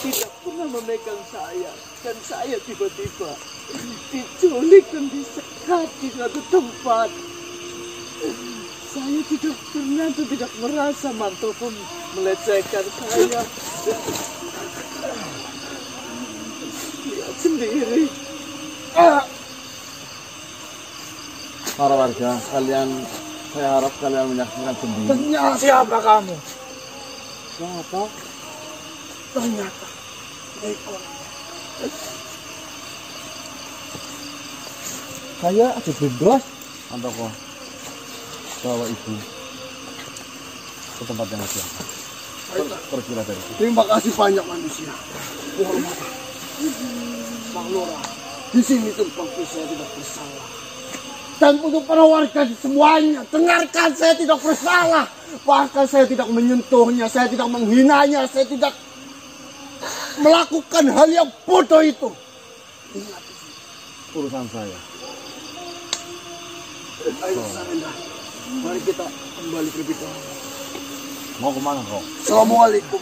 tidak pernah memegang saya, dan saya tiba-tiba diculik dan disekat di suatu tempat. Saya tidak pernah atau tidak merasa Mantoko melecehkan saya. Lihat sendiri. Para warga, saya harap kalian menyaksikan sendiri. Ternyata siapa kamu? Siapa? Ternyata ekor. Saya ada bebas. Mantoko, bawa ibu ke tempat yang lebih aman. Pergilah dari sini. Terima kasih banyak manusia. Hormat. Bang Lora, di sini tempatku saya tidak bersalah. Dan untuk para warga semuanya, dengarkan, saya tidak bersalah. Bahkan saya tidak menyentuhnya, saya tidak menghinanya, saya tidak melakukan hal yang bodoh itu. Ingat Urusan saya. Ayo Sarenda, mari kita kembali ke lebih dahulu. Mau kemana kau? Assalamualaikum.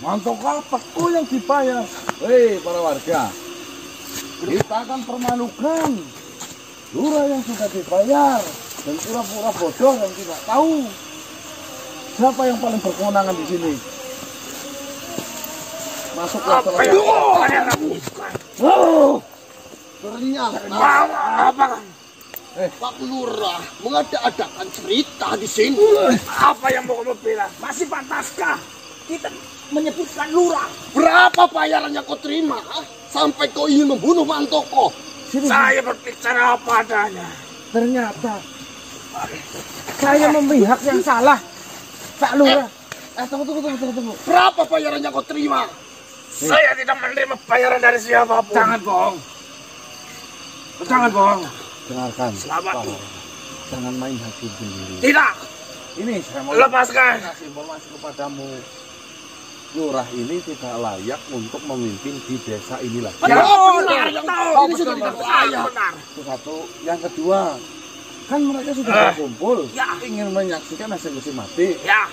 Mantoko apa? Oh yang dibayar. Hei para warga, kita akan permalukan lurah yang sudah dibayar dan pura-pura bodoh yang tidak tahu siapa yang paling berkewenangan di sini. Masuklah Apa yang kalian lakukan? Ternyata apa? Pak Lurah mengada-adakan cerita di sini. Apa yang mau kamu bilang? Masih pantaskah kita menyebutkan lurah? Berapa bayaran yang kau terima? Sampai kau ingin membunuh Mantoko? Saya berbicara apa adanya. Ternyata saya memihak yang salah, Pak Lurah. Tunggu. Berapa bayaran yang kau terima? Saya tidak menerima bayaran dari siapapun. Jangan bohong. Jangan bohong. Dengarkan. Selamat. Jangan main hakim sendiri. Tidak. Ini saya mau Lepaskan. kasih informasi kepadamu. Lurah ini tidak layak untuk memimpin di desa ini lagi. Benar, ini sudah tidak layak. Benar. Itu satu. Yang kedua, kan mereka sudah berkumpul, ingin menyaksikan hasil mesin mati. Ya.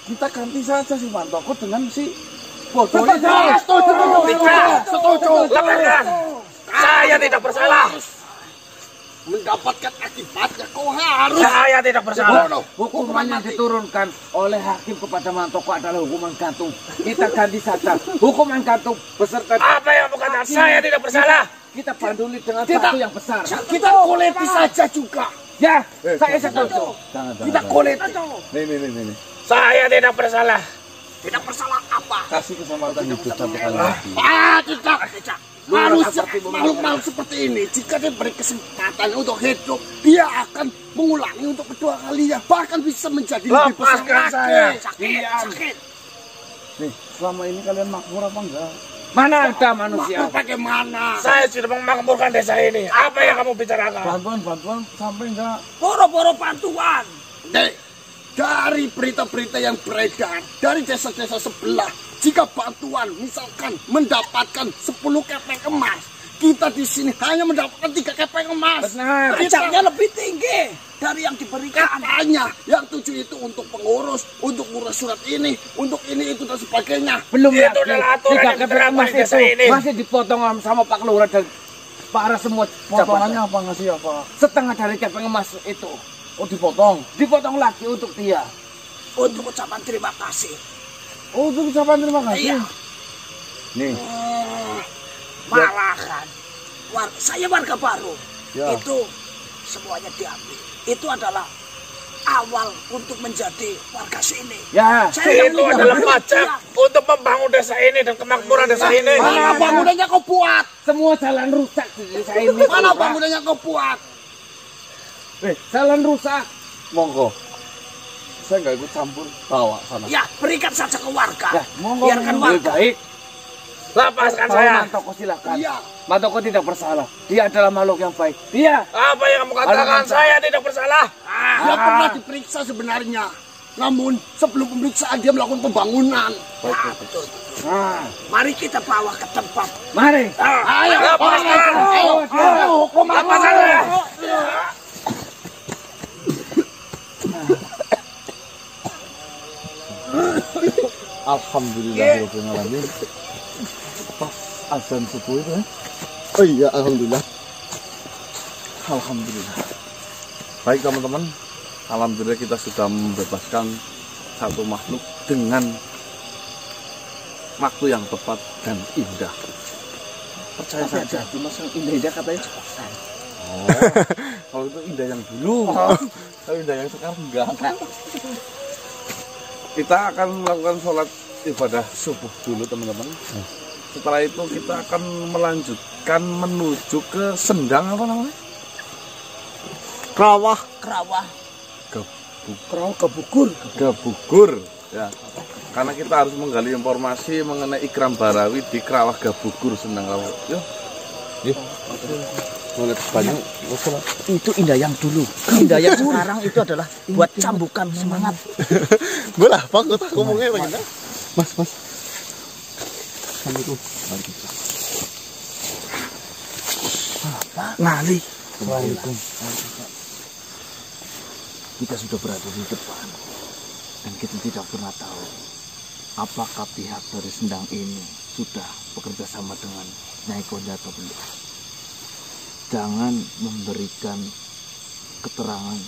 Kita ganti saja si Mantoko dengan si bodoh. Setuju. Lepaskan. Saya tidak bersalah. Mendapatkan akibatnya kau harus. Saya tidak bersalah. Hukuman yang diturunkan oleh hakim kepada Mantoko adalah hukuman gantung. Kita ganti saja hukuman gantung beserta. Apa yang mau katakan? Saya tidak bersalah. Kita banduli dengan satu yang besar. Kita koleti saja juga. Ya, saya setuju. Kita koleti. Nih. Saya tidak bersalah. Tidak bersalah apa? Kasih kesempatan hidup satu kali lagi. Tidak. Manusia makhluk seperti ini, jika diberi kesempatan untuk hidup, dia akan mengulangi untuk kedua kalinya, bahkan bisa menjadi lebih besar Lepaskan lagi. saya. Sakit. Nih, selama ini kalian makmur apa enggak? Mana ada manusia? Makhluk bagaimana? Saya sudah memakmurkan desa ini. Apa yang kamu bicarakan? Bantuan sampai enggak? Boro-boro bantuan. Nek, dari berita-berita yang beredar dari desa-desa sebelah, jika bantuan misalkan mendapatkan 10 kepeng emas, kita di sini hanya mendapatkan 3 kepeng emas. Benar. Pajaknya lebih tinggi dari yang diberikan. Katanya yang 7 itu untuk pengurus, untuk ngurus surat ini, untuk ini itu dan sebagainya. Belum Itu lagi adalah aturan yang kepeng diterapkan emas di desa itu ini. masih dipotong sama Pak Lurah dan para semua Potongannya jabatan. apa ngasih apa? Setengah dari kepeng emas itu Oh dipotong. dipotong lagi untuk dia. Untuk ucapan terima kasih. Oh itu ucapan terima kasih. Iya. Nih, Malahan. Saya warga baru. Ya. Itu semuanya diambil. Itu adalah awal untuk menjadi warga sini. Ya, Itu adalah pajak untuk membangun desa ini dan kemakmuran desa ini. Mana bangunannya kau buat? semua jalan rusak di desa ini. Mana bangunannya kau buat? Jalan rusak. monggo. Saya nggak ikut campur. Bawa sana. Ya, berikan saja ke warga. Ya, monggo. Biarkan Lebih warga. baik. Lepaskan Kalau saya. Mantoko silakan. Iya. Mantoko tidak bersalah. Dia adalah makhluk yang baik. Dia. Apa yang kamu katakan? Saya tidak bersalah. Dia pernah diperiksa sebenarnya. Namun sebelum pemeriksaan dia melakukan pembangunan. Betul. Nah, Mari kita bawa ke tempat. mari. Ayo, Lepaskan. hukum Lepaskan saya. Alhamdulillahirobbilalamin. Pas azan subuh itu ya. Oh iya, alhamdulillah. Alhamdulillah. Baik teman-teman, alhamdulillah kita sudah membebaskan satu makhluk dengan waktu yang tepat dan indah. Percaya saja. Mas yang indah katanya cepat. Oh, kalau itu indah yang dulu. Kalau indah yang sekarang enggak. Kita akan melakukan sholat ibadah subuh dulu teman-teman. Setelah itu kita akan melanjutkan menuju ke Sendang apa namanya? Krawah. Gabugur ya. Karena kita harus menggali informasi mengenai Ikram Barawi di Krawah Gabugur Sendang. Yuk. Mulai banyak. Itu indah yang dulu. Indah yang sekarang itu adalah buat cambukan semangat. Bolah, Pak, aku ngomongnya bagaimana? Mas. Assalamualaikum. Ngali. Waalaikumsalam. Kita sudah berada di depan dan kita tidak pernah tahu apakah pihak dari Sendang ini sudah bekerja sama dengan Nyai Konda atau belum. Jangan memberikan keterangan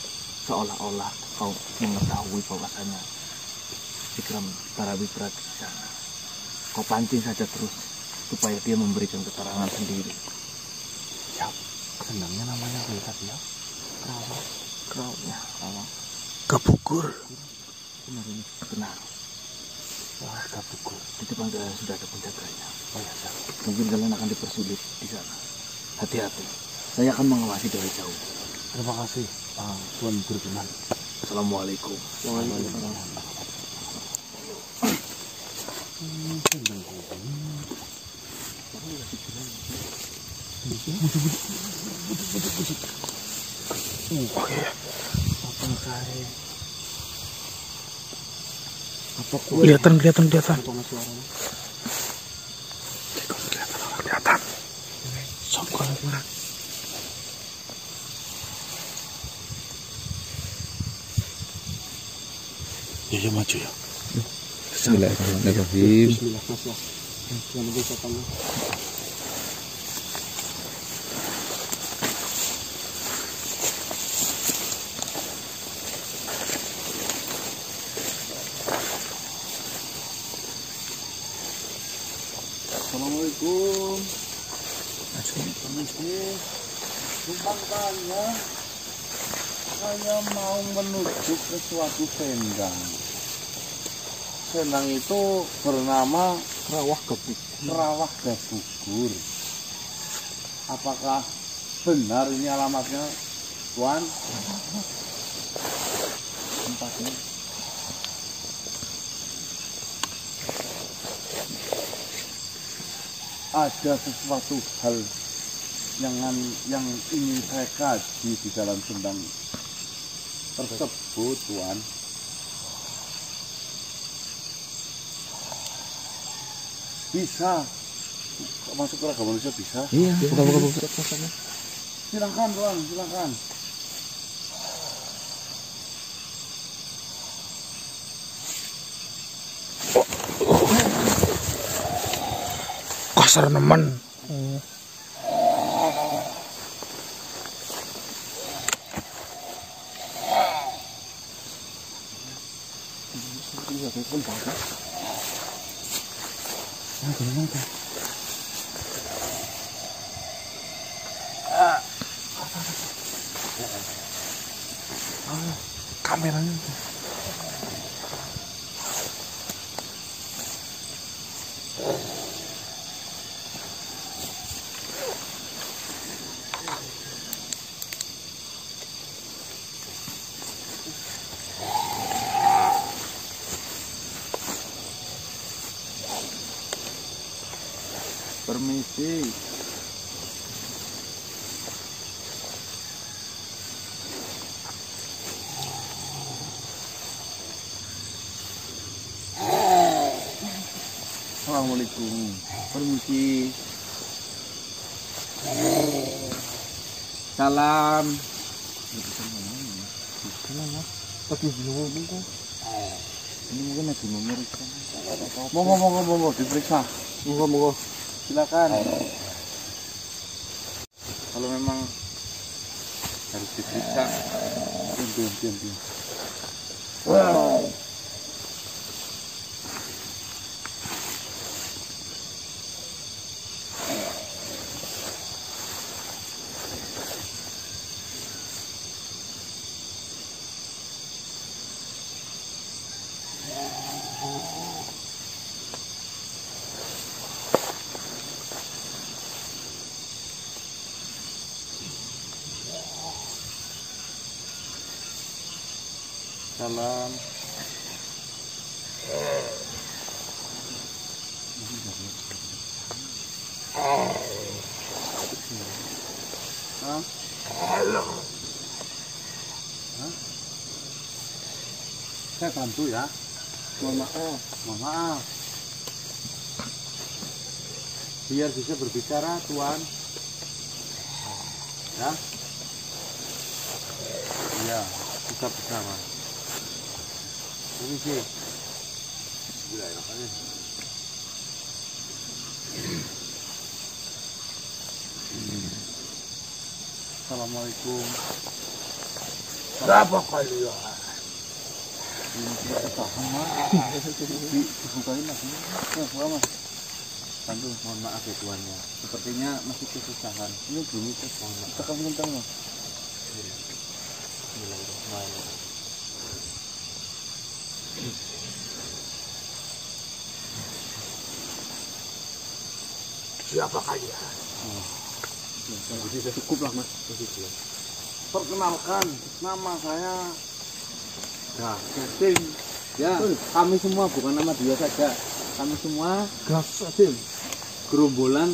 seolah-olah kau mengetahui bahwasanya Ikram Barawi berada di sana. Kau pancing saja terus supaya dia memberikan keterangan sendiri. Siap. Sendangnya namanya apa tadi ya? Krawah. Gabugur. Benar. Wah, Gabugur. Di depan saya sudah ada penjaganya. Oh ya, siap. Mungkin kalian akan dipersulit di sana. Hati-hati. Saya akan mengawasi dari jauh. Terima kasih, Tuan Berkenan. Assalamualaikum. Kelihatan. Kelihatan. Songkol kurang. Ya maju ya. Bismillahirrahmanirrahim. Assalamualaikum. Numpang tanya, saya mau menuju ke suatu sendang. Sendang itu bernama Krawah Gabugur. Apakah benar ini alamatnya, Tuan? Tempatnya. Ada sesuatu hal yang ingin saya kaji di dalam sendang tersebut, Tuan. Bisa masuk ke agama manusia, bisa? Iya, buka. Silakan, Tuan, silakan. Kasar nemen. Kameranya. Permisi. Assalamualaikum. Permisi. Salam. Ini mungkin lagi memeriksa. Monggo diperiksa. Monggo. Silakan. Kalau memang harus diperiksa, diam. Salam. Saya bantu ya. Mohon maaf. Biar bisa berbicara, Tuan. Ya. Iya, kita bersama. Ini sih. Assalamualaikum. Berapa kalian? Dibukain lagi. Mas. Bantu, mohon maaf ya tuannya. Sepertinya masih kesusahan. Ini belum itu. Tekan kencang, Mas. Siapa kalian? Cukup lah, Mas. Perkenalkan, nama saya Gasetim. Ya, kami semua bukan nama dia saja. Kami semua Gasetim. Gerombolan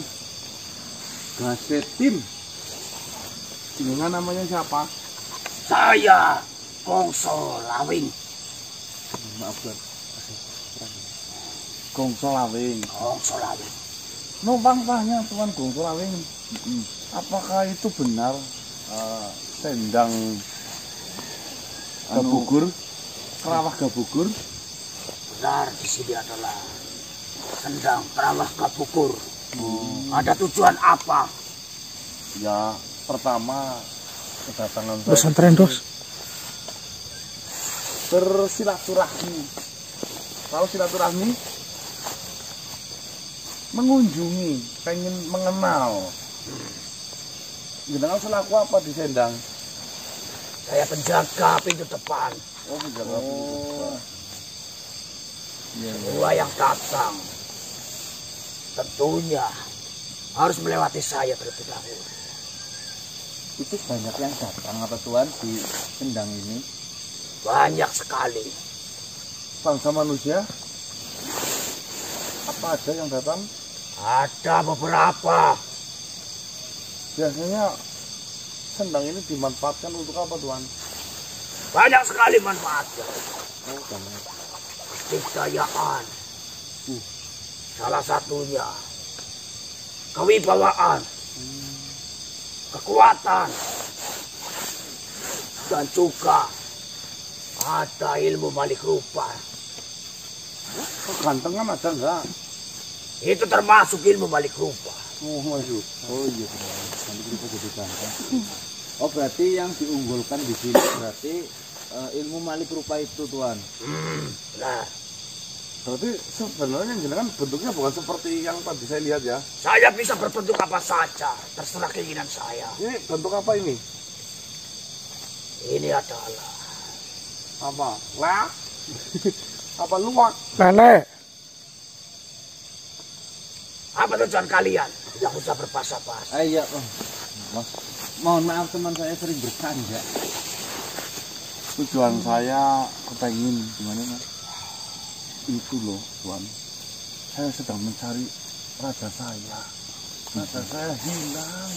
Gasetim. Dengan namanya siapa? Saya Gongso Lawing. Maaf, Tuan. Gongso Lawing. Gongso Lawing. Numpang tanya Tuan Gongso Lawing. Apakah itu benar sendang Gabugur, Kerawah Gabugur? Benar, di sini adalah sendang Kerawah Gabugur. Ada tujuan apa? Ya, pertama kedatangan saya Pesantren dos. bersilaturahmi. Kalau silaturahmi mengunjungi, pengen mengenal. Jenengan selaku apa di Sendang? Saya penjaga pintu depan. Oh, penjaga pintu depan. Semua yang datang tentunya harus melewati saya terlebih dahulu. Itu banyak yang datang apa Tuan di Sendang ini? Banyak sekali. Bangsa manusia? Apa aja yang datang? Ada beberapa. Biasanya Sendang ini dimanfaatkan untuk apa, Tuan? Banyak sekali manfaatnya. Kejayaan. Salah satunya kewibawaan, kekuatan, dan juga ada ilmu balik rupa. Kegantengan ada enggak? Itu termasuk ilmu balik rupa. Oh, masuk. Oh iya, nanti kita jadi ganteng. Oh berarti yang diunggulkan di sini berarti ilmu malik rupa itu Tuan. Nah, Berarti sebenarnya jenengan bentuknya bukan seperti yang tadi saya lihat ya. saya bisa berbentuk apa saja, terserah keinginan saya. Ini bentuk apa ini? Ini adalah Apa? Lah? Apa luwak? Lele. apa tujuan kalian? Tidak usah berbahasa-bahasa. Iya, Mas. Mohon maaf teman saya sering bercanda. Tujuan saya kepengen gimana, Mas? Itu loh, Tuan. Saya sedang mencari raja saya. Raja saya hilang.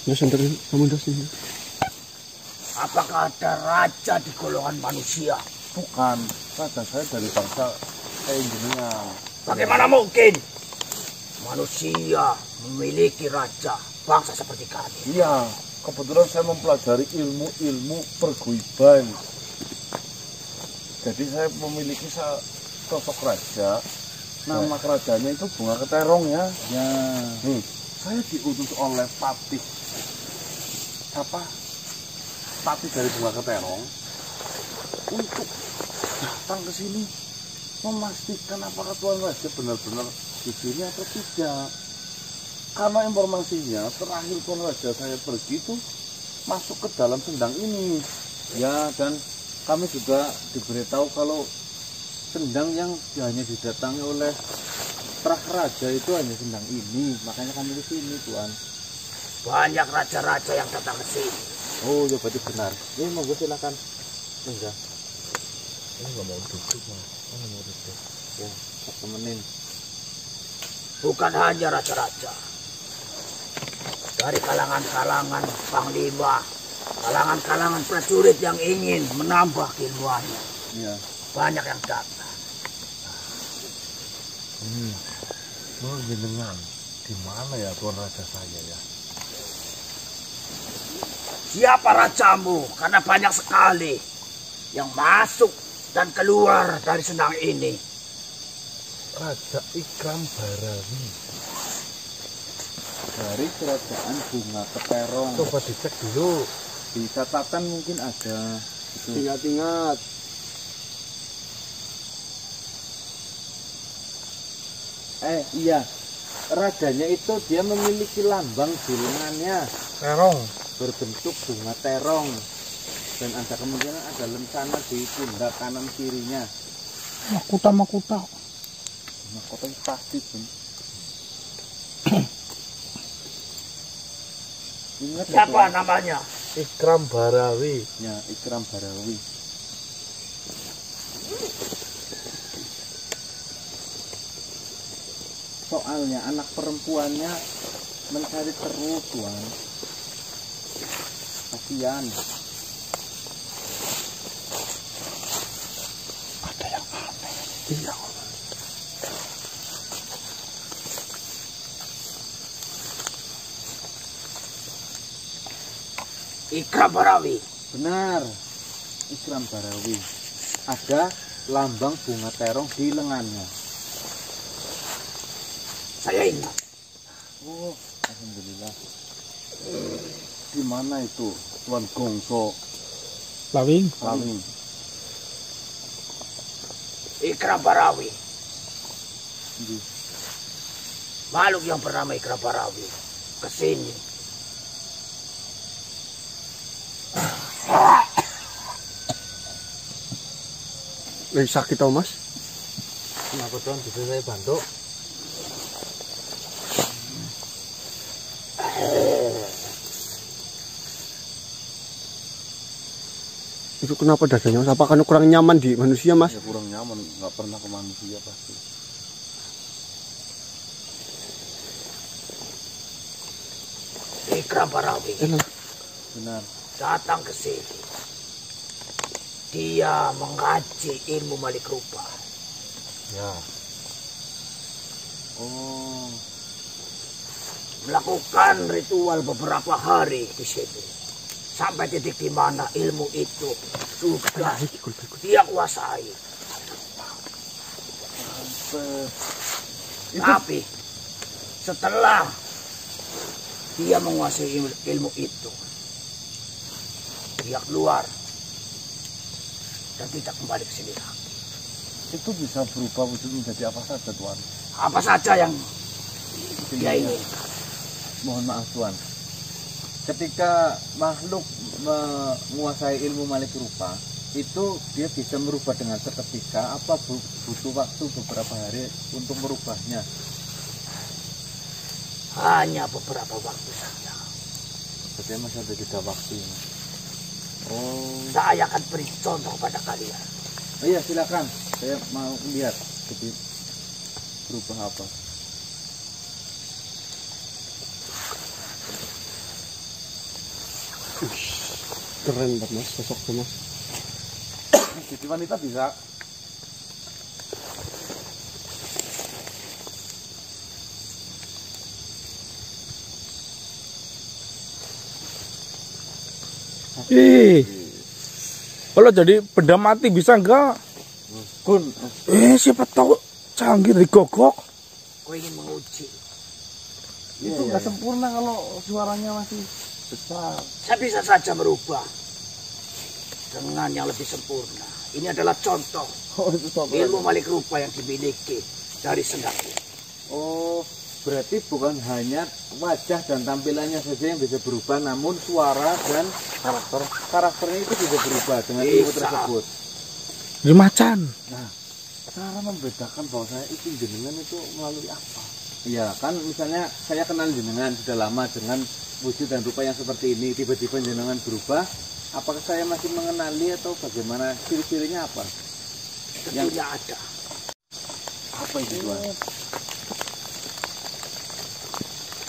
Dos anterin kamu dos ini. Apakah ada raja di golongan manusia? Bukan, raja saya dari bangsa jenengan. Bagaimana mungkin manusia memiliki raja bangsa seperti kami? Iya, kebetulan saya mempelajari ilmu-ilmu perguiban. Jadi saya memiliki sosok raja. Nama kerajaannya itu Bunga Keterong ya. Ya. Nih, saya diutus oleh Patih dari Bunga Keterong untuk datang ke sini memastikan apakah Tuan Raja benar-benar di sini atau tidak. Karena informasinya terakhir Tuan Raja saya pergi itu masuk ke dalam sendang ini. Ya, dan kami juga diberitahu kalau sendang yang hanya didatangi oleh Raja itu hanya sendang ini, makanya kami ke sini, Tuan. Banyak raja-raja yang datang ke sini. Oh, ya berarti benar. Ini monggo silakan. Enggak. Ini nggak mau duduk, Mas. Ini mau duduk. Ya, tak temenin. Bukan hanya raja-raja. Dari kalangan-kalangan panglima, kalangan-kalangan prajurit yang ingin menambah keilmuannya. Iya. Banyak yang datang. Mau jenengan di mana ya Tuan Raja saya ya? Siapa rajamu? Karena banyak sekali yang masuk dan keluar dari sendang ini. Raja Ikram Barawi. Dari kerajaan Bunga Keterong. Coba dicek dulu. Di catatan mungkin ada. Itu. Ingat-ingat. Iya. Rajanya itu dia memiliki lambang di lengannya. Terong. Berbentuk bunga terong. Dan ada kemungkinan ada lencana di pundak kanan kirinya. Mahkota. Mahkota itu pasti, Bun. Ingat Siapa namanya? Ikram Barawi. Ya, Ikram Barawi. Soalnya anak perempuannya mencari terus, Tuan. Kasihan. Ada yang aneh. Iya. Ikram Barawi. Benar, Ikram Barawi. Ada lambang bunga terong di lengannya. Saya ingat. Oh, alhamdulillah. Di mana itu Tuan Gongso Lawing. Lawing? Ikram Barawi. Di Makhluk yang bernama Ikram Barawi ke sini. Sakit tau, Mas? Kenapa, Tuan? Bisa saya bantu? Itu kenapa dadanya, Mas? Apakah kurang nyaman di manusia, Mas? Ya kurang nyaman, nggak pernah ke manusia pasti. Ikram Barawi Benar. datang ke sini. Dia mengaji ilmu Malik Rupa. Ya. Oh, Melakukan ritual beberapa hari di sini. Sampai titik di mana ilmu itu sudah dia kuasai. Tapi setelah dia menguasai ilmu itu, dia keluar dan tidak kembali ke sini lagi. Itu bisa berubah wujud menjadi apa saja, Tuan? Apa saja yang dia ingin. mohon maaf, Tuan. Ketika makhluk menguasai ilmu Malik Rupa, itu dia bisa merubah dengan seketika. Apa butuh waktu beberapa hari untuk merubahnya? Hanya beberapa waktu saja. Berarti masih ada jeda waktu ini. Oh, Saya akan beri contoh pada kalian. iya silakan. Saya mau lihat jadi berubah apa. Keren banget, Mas, sosoknya, Mas. Jadi wanita bisa. Ih, kalau jadi benda mati bisa enggak? Pun. Siapa tahu canggih dari gogok. Kau ingin menguji. Itu nggak sempurna kalau suaranya masih besar. Saya bisa saja merubah dengan yang lebih sempurna. Ini adalah contoh Oh, itu ilmu balik rupa yang dimiliki dari sendang ini. Oh, berarti bukan hanya wajah dan tampilannya saja yang bisa berubah, namun suara dan karakternya itu bisa berubah dengan ilmu Bisa. tersebut. Ini macan. Nah, cara membedakan bahwa saya itu jenengan itu melalui apa? Iya, kan misalnya saya kenal jenengan sudah lama dengan wujud dan rupa yang seperti ini, tiba-tiba jenengan berubah, apakah saya masih mengenali atau bagaimana, ciri-cirinya apa? Tentunya ada. Apa itu, Tuan?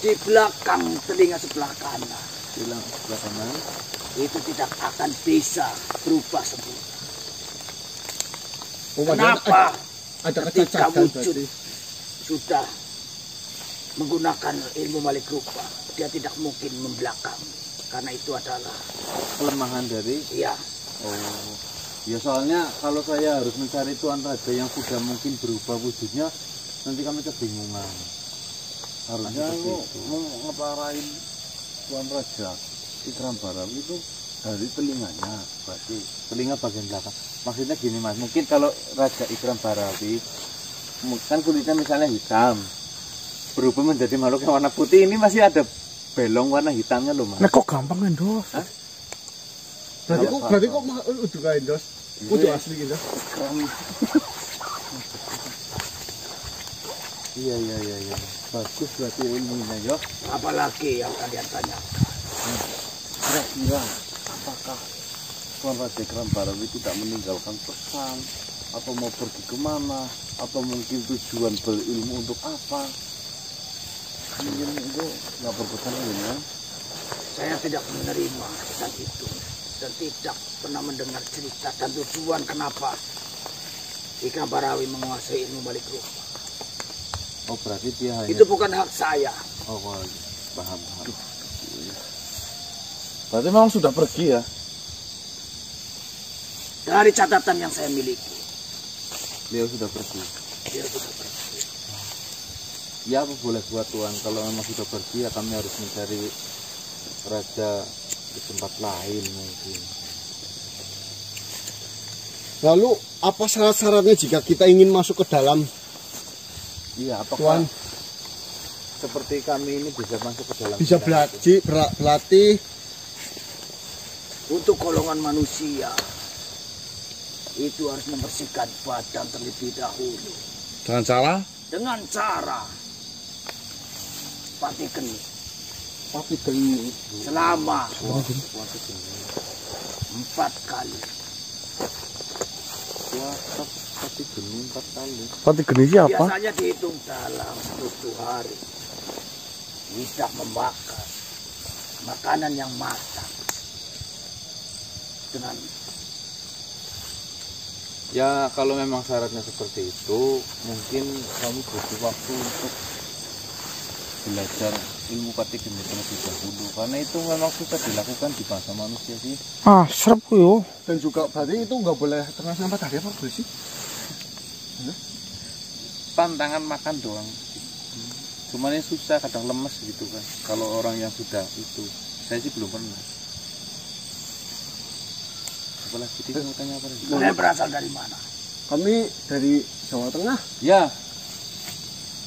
Di belakang telinga sebelah kanan Bilang sebelah kanan. itu tidak akan bisa berubah sempurna. Oh, Kenapa? Ada Ketika kecacatan wujud berarti. sudah menggunakan ilmu balik rupa, dia tidak mungkin membelakang. Karena itu adalah Kelemahan dari ya oh, ya soalnya kalau saya harus mencari tuan raja yang sudah mungkin berubah wujudnya, nanti kami kebingungan. Harusnya lu mau ngeparain tuan raja Ikram Barawi itu dari telinganya, berarti telinga bagian belakang. Maksudnya gini mas, mungkin kalau Raja Ikram Barawi kan kulitnya misalnya hitam, berubah menjadi makhluk yang warna putih, ini masih ada belong warna hitamnya loh mas. Nah kok gampang Endos? Hah? Berarti kok udah kain dos. Udah asli gitu. Iya. Bagus berarti ilmunya ya. apalagi yang kalian tanya. Kira-kira apakah Tuan Raja Ikram Barawi tidak meninggalkan pesan atau mau pergi kemana atau mungkin tujuan berilmu untuk apa? Mungkin itu nggak berpesan ini ya. Saya tidak menerima pesan itu dan tidak pernah mendengar cerita dan tujuan kenapa Ikram Barawi menguasai ilmu balik rupa. Oh berarti dia hanya. Itu bukan hak saya. Oh paham. Berarti memang sudah pergi ya? Dari catatan yang saya miliki, Beliau sudah pergi. dia sudah pergi. Ya apa boleh buat Tuan, kalau memang sudah pergi ya kami harus mencari raja di tempat lain mungkin. Lalu apa syarat-syaratnya jika kita ingin masuk ke dalam? Iya, apakah Tuan seperti kami ini bisa masuk ke dalam? bisa berlatih Untuk golongan manusia itu harus membersihkan badan terlebih dahulu Dengan cara? dengan cara pati geni tapi geni. selama 4 kali. Puasa pasti geni 4 kali. Pati geni siapa? Biasanya dihitung dalam 7 hari. Tidak membakar makanan yang matang dengan Ya kalau memang syaratnya seperti itu, mungkin kami butuh waktu untuk belajar ilmu pati geni terlebih dahulu, karena itu memang susah dilakukan di bahasa manusia sih. Ah, serap yo. Dan juga berarti itu nggak boleh terkena sampah tadi apa boleh sih? Pantangan makan doang. Cuman ini susah, kadang lemes gitu kan. Kalau orang yang sudah itu, saya sih belum pernah. Apalagi dia mau tanya apa lagi? kalian berasal dari mana? Kami dari Jawa Tengah. Ya,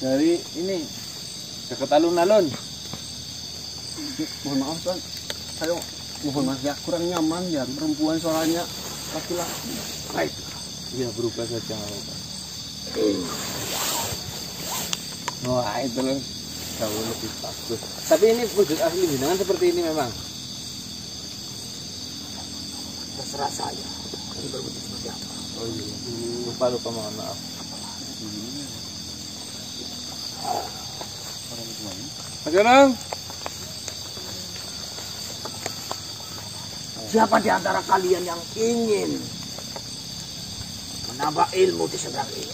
dari ini dekat alun-alun. Mohon maaf Tuan, saya mohon maaf ya kurang nyaman ya perempuan suaranya laki-laki. Baik, Iya berubah saja nggak apa-apa. Wah itu loh jauh lebih bagus. Tapi ini wujud asli jenengan seperti ini memang. terserah saya. Ini berbentuk seperti apa? Oh iya. Lupa mohon maaf. Mas Jonong. Siapa di antara kalian yang ingin menambah ilmu di sendang ini?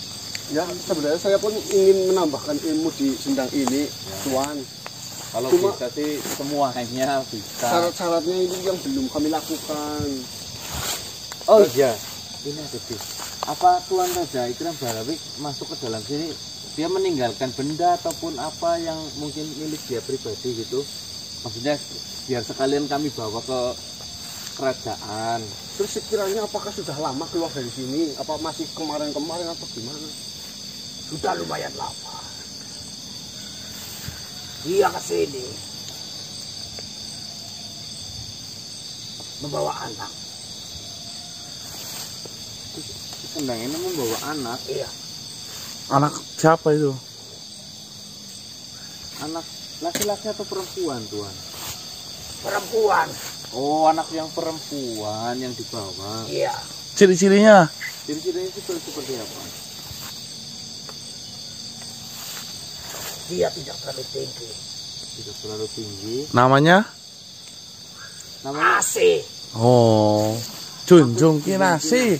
Ya sebenarnya saya pun ingin menambahkan ilmu di sendang ini, Tuan. Kalau Cuma- bisa sih semuanya bisa. Syarat-syaratnya ini yang belum kami lakukan. Oh iya. Ini ada di Apa Tuan Raja Ikram Barawi masuk ke dalam sini, dia meninggalkan benda ataupun apa yang mungkin milik dia pribadi gitu? Maksudnya biar sekalian kami bawa ke kerajaan. Terus sekiranya apakah sudah lama keluar dari sini? Apa masih kemarin-kemarin atau gimana? Sudah lumayan lama. Dia ke sini membawa anak. Sendang ini membawa anak. Iya, Anak siapa itu? Anak laki-laki atau perempuan, Tuan? perempuan. Oh, anak yang perempuan yang dibawa. Iya, Ciri-cirinya? Ciri-cirinya itu seperti apa? dia tidak terlalu tinggi. Tidak terlalu tinggi. Namanya? Namanya Asih. Oh, Junjung Kinasi.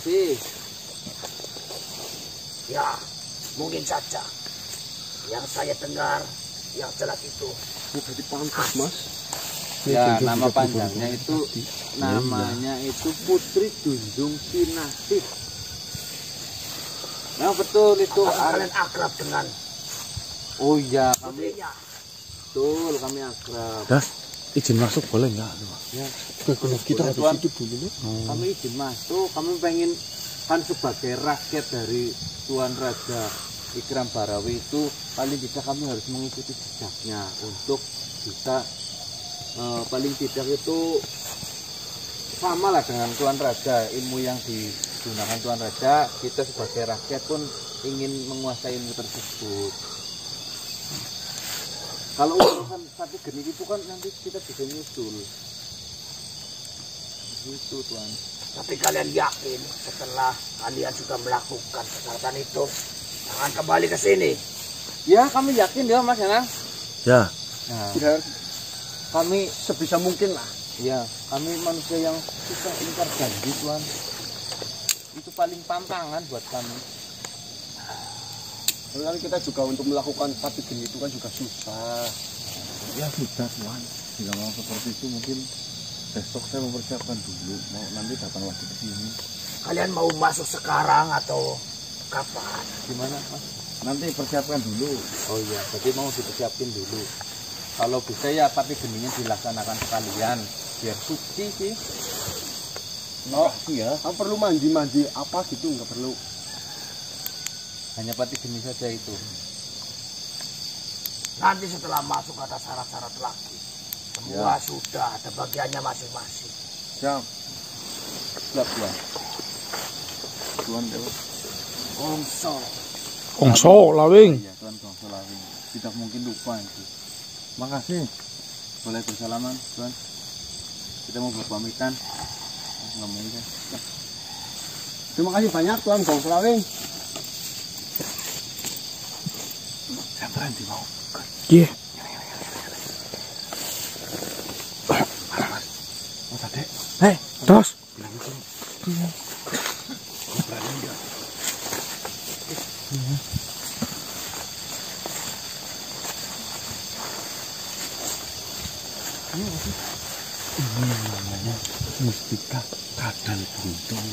Ya, mungkin saja. Yang saya dengar, yang jelas itu. Jadi pantas, Mas. Ya, nama panjangnya itu namanya itu Putri Junjung Kinasi. Nah, betul itu. Apakah kalian akrab dengan Oh iya, kami putrinya? betul, kami akrab. Das, izin masuk boleh nggak? Ya, Kalau kita boleh, habis Tuan. itu dulu. Kami izin masuk, kami pengen kan sebagai rakyat dari Tuan Raja Ikram Barawi itu paling tidak kami harus mengikuti jejaknya untuk bisa paling tidak itu sama lah dengan Tuan Raja. Ilmu yang digunakan Tuan Raja, kita sebagai rakyat pun ingin menguasai ilmu tersebut. Kalau urusan sate geni itu kan nanti kita bisa nyusul gitu, Tuan. Tapi kalian yakin setelah kalian sudah melakukan persyaratan itu, jangan kembali ke sini. Ya, kami yakin ya, Mas Yana. Ya. Nah, Ya, kami sebisa mungkin lah. ya, kami manusia yang susah ingkar janji, Tuan. Itu paling pantangan buat kami. Lalu kita juga untuk melakukan sate geni itu kan juga susah. Ya sudah Tuan, jika mau seperti itu mungkin besok saya mempersiapkan dulu, mau nanti datang lagi ke sini. Kalian mau masuk sekarang atau kapan? Gimana, Mas? Nanti persiapkan dulu. Oh iya, jadi mau dipersiapin dulu. Kalau bisa ya pati geninya dilaksanakan sekalian biar suci sih. Oh iya, perlu mandi-mandi apa gitu nggak perlu. Hanya pati geni saja itu. Nanti setelah masuk ada syarat-syarat lagi. Semua sudah ada bagiannya masing-masing. Siap. Siap Tuan. Tuan Dewa. Kongso. Kongso lawing. Iya, Tuan Kongso Lawing. Tidak mungkin lupa itu. Makasih. Boleh bersalaman, Tuan. Kita mau berpamitan. Ngomong deh. Terima kasih banyak Tuan Gong Selawing. Saya berhenti mau. Iya. Mas Adek. Hei, terus. Mustika kadal buntung.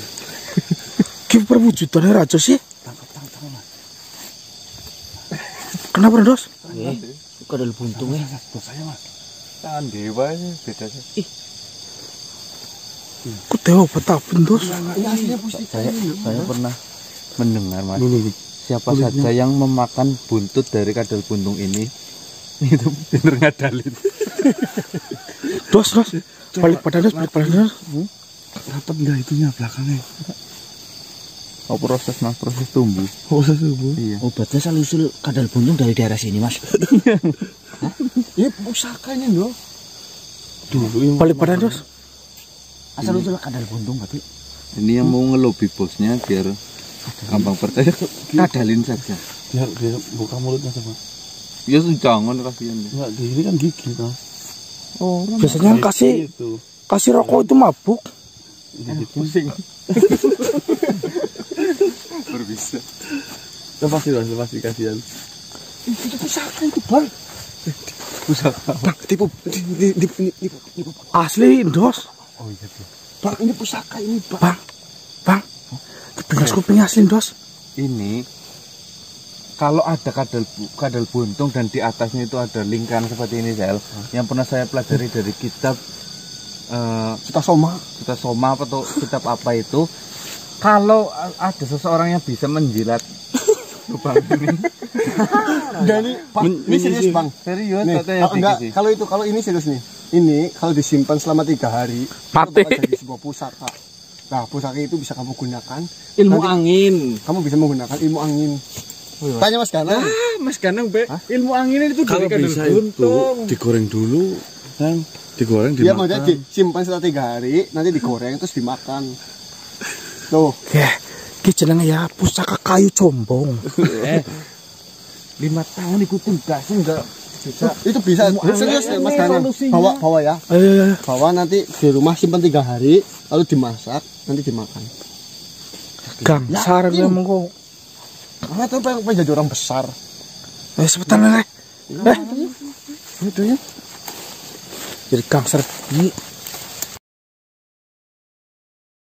Ki perwujudannya raja sih. Tangkap Mas. Kenapa Dos? Kadal buntungnya. Bos saya Mas. Tangan dewa ini beda sih. Kok dewa betapin Dos? Saya pernah mendengar, Mas. Siapa saja yang memakan buntut dari kadal buntung ini itu bener ngadalin. Dos. Balik pada Dos. Rapat enggak itunya belakangnya? Oh, proses Mas, proses tumbuh. Proses tumbuh. Iya. Obatnya asal usul kadal buntung dari daerah sini Mas. Ini pusakanya loh. Balik pada Dos. Asal usul kadal buntung berarti. Ini yang mau ngelobi bosnya biar gampang percaya, kadalin saja. Dia buka mulutnya coba. Ya jangan kasihan deh. Enggak, ini kan gigi toh. Oh, Biasanya kasih rokok itu mabuk. pusing. Berbisa. Lepas kasihan. Itu pusaka itu Bang. Pusaka. Bang, tipu. Asli Dos. Oh iya tuh. Bang, ini pusaka ini Bang. Bang. kuping asli, Dos. Ini kalau ada kadal buntung dan di atasnya itu ada lingkaran seperti ini, Sel, yang pernah saya pelajari dari kitab Suta Soma atau kitab apa itu, kalau ada seseorang yang bisa menjilat lubang ini. Jadi, Pak, ini serius, Bang. Serius, Nih, kalau ini serius nih. Ini kalau disimpan selama 3 hari, Mati. itu bakal jadi sebuah pusaka. Nah, pusaka itu bisa kamu gunakan. Ilmu Nanti angin. Kamu bisa menggunakan ilmu angin. Tanya Mas Ganang. Mas Ganang, ilmu angin itu dari kadal buntung. Digoreng dulu dan digoreng Dia dimakan. mau disimpan setelah 3 hari, nanti digoreng terus dimakan. Tuh. Ya, ki jenenge ya pusaka kayu combong. 5 tahun ikut tugas enggak bisa. Itu bisa. Serius ya Mas Ganang. Bawa ya. Ayo. Bawa nanti di rumah simpan 3 hari, lalu dimasak, nanti dimakan. Gang, sarang ya mengko. Karena tuh pengen jadi orang besar. Sebentar nih. Itu ya. Jadi gangster.